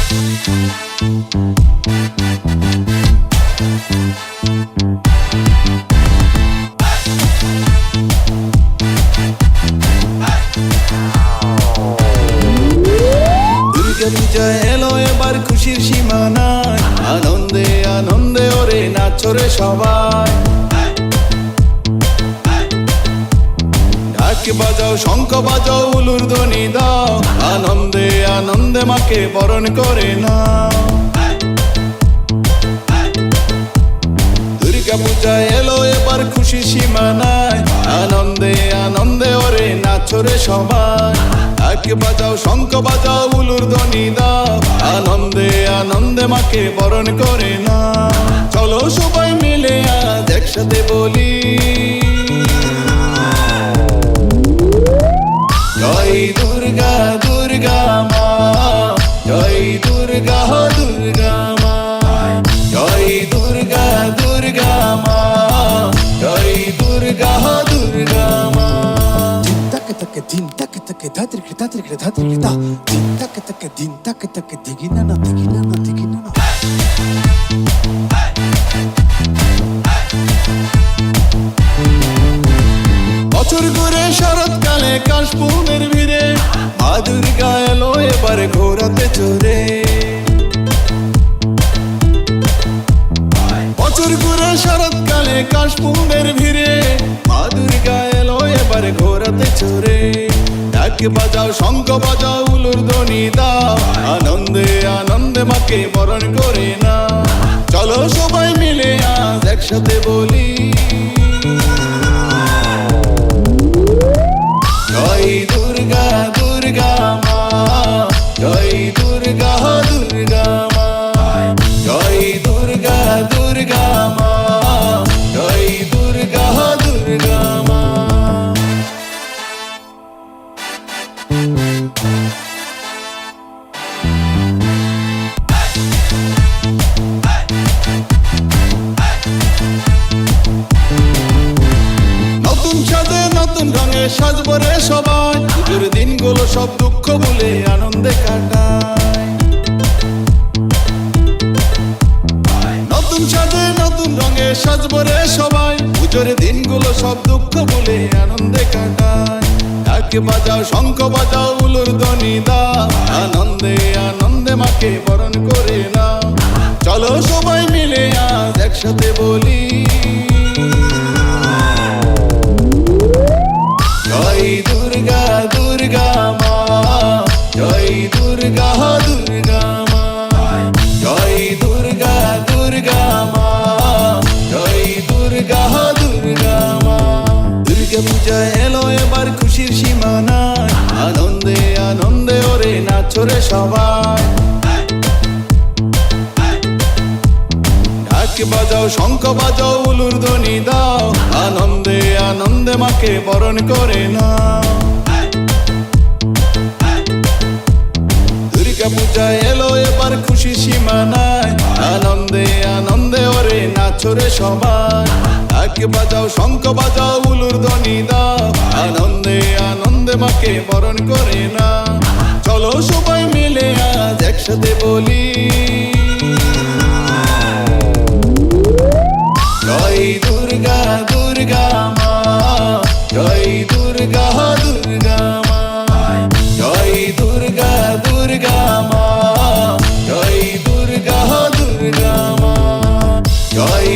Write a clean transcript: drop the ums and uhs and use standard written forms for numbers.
দুর্গা পূজা এলো এবার খুশির সীমা নাই, আনন্দে আনন্দে ওরে নাচো রে সবাই। ঢাক বাজাও, শঙ্খ বাজাও, উলুর ধ্বনি দাও, আনন্দে আনন্দে মাকে বরণ করে নাও। দুর্গা পূজা এলো এবার খুশির সীমা নাই, আনন্দে আনন্দে ওরে নাচো রে সবাই। ঢাক বাজাও, শঙ্খ বাজাও, উলুর ধ্বনি দাও, আনন্দে আনন্দে মাকে বরণ করে নাও। চলো সবাই মিলে আজ একসাথে বলি, জয় দুর্গা দুর্গা মা, জয় দুর্গা দুর্গা মা, জয় দুর্গা দুর্গা মা, জয় দুর্গা দুর্গা মা। Din tak tak dhatir ke dhatir ke dhatir ke da, din tak digina na digina na digina na. বছর ঘুরে শরৎকালে কাশফুলের ভিড়ে, মা দুর্গা এলো এবার ঘোরাতে চড়ে। বছর ঘুরে শরৎকালে কাশফুলের ভিড়ে, মা দুর্গা এলো এবার ঘোরাতে চড়ে। ঢাক বাজাও, শঙ্খ বাজাও, উলুর ধ্বনি দাও, আনন্দে আনন্দে মাকে বরণ করে নাও। চলো সবাই মিলে আজ একসাথে বলি, জয় দুর্গা দুর্গা মা, জয় দুর্গা দুর্গা মা, জয় দুর্গা দুর্গা মা, জয় দুর্গা দুর্গা মা। নতুন সাজে নতুন রঙে সাজবো রে সবাই, পুজোর দিনগুলো সব দুঃখ ভুলে আনন্দে কাটায়। নতুন সাজে নতুন রঙে সাজবো রে সবাই, পুজোর দিনগুলো সব দুঃখ ভুলে আনন্দে কাটায়। ঢাক বাজাও, শঙ্খ বাজাও, উলুর ধ্বনি দাও, আনন্দে আনন্দে মাকে বরণ করে নাও। চলো সবাই মিলে আজ একসাথে বলি, জয় দুর্গা দুর্গা মা, জয় দুর্গা দুর্গা মা, জয় দুর্গা দুর্গা মা, জয় দুর্গা দুর্গা মা। দুর্গা পূজা এলো এবার খুশির সীমা নাই, আনন্দে আনন্দে ওরে নাচো রে সবাই। ঢাক বাজাও, শঙ্খ বাজাও, উলুর ধ্বনি দাও, আনন্দে আনন্দে মাকে বরণ করে নাও। দুর্গা পূজা এলো এবার খুশি সীমা নাই, আনন্দে আনন্দে ওরে নাচো রে সবাই। ঢাক বাজাও, শঙ্খ বাজাও, উলুর ধ্বনি দাও, আনন্দে আনন্দে মাকে বরণ করে নাও। চলো সবাই মিলে আজ একসাথে বলি, জয় দুর্গা দুর্গা মা, জয় দুর্গা দুর্গা মা, জয় দুর্গা দুর্গা মা, জয় দুর্গা দুর্গা মা, জয়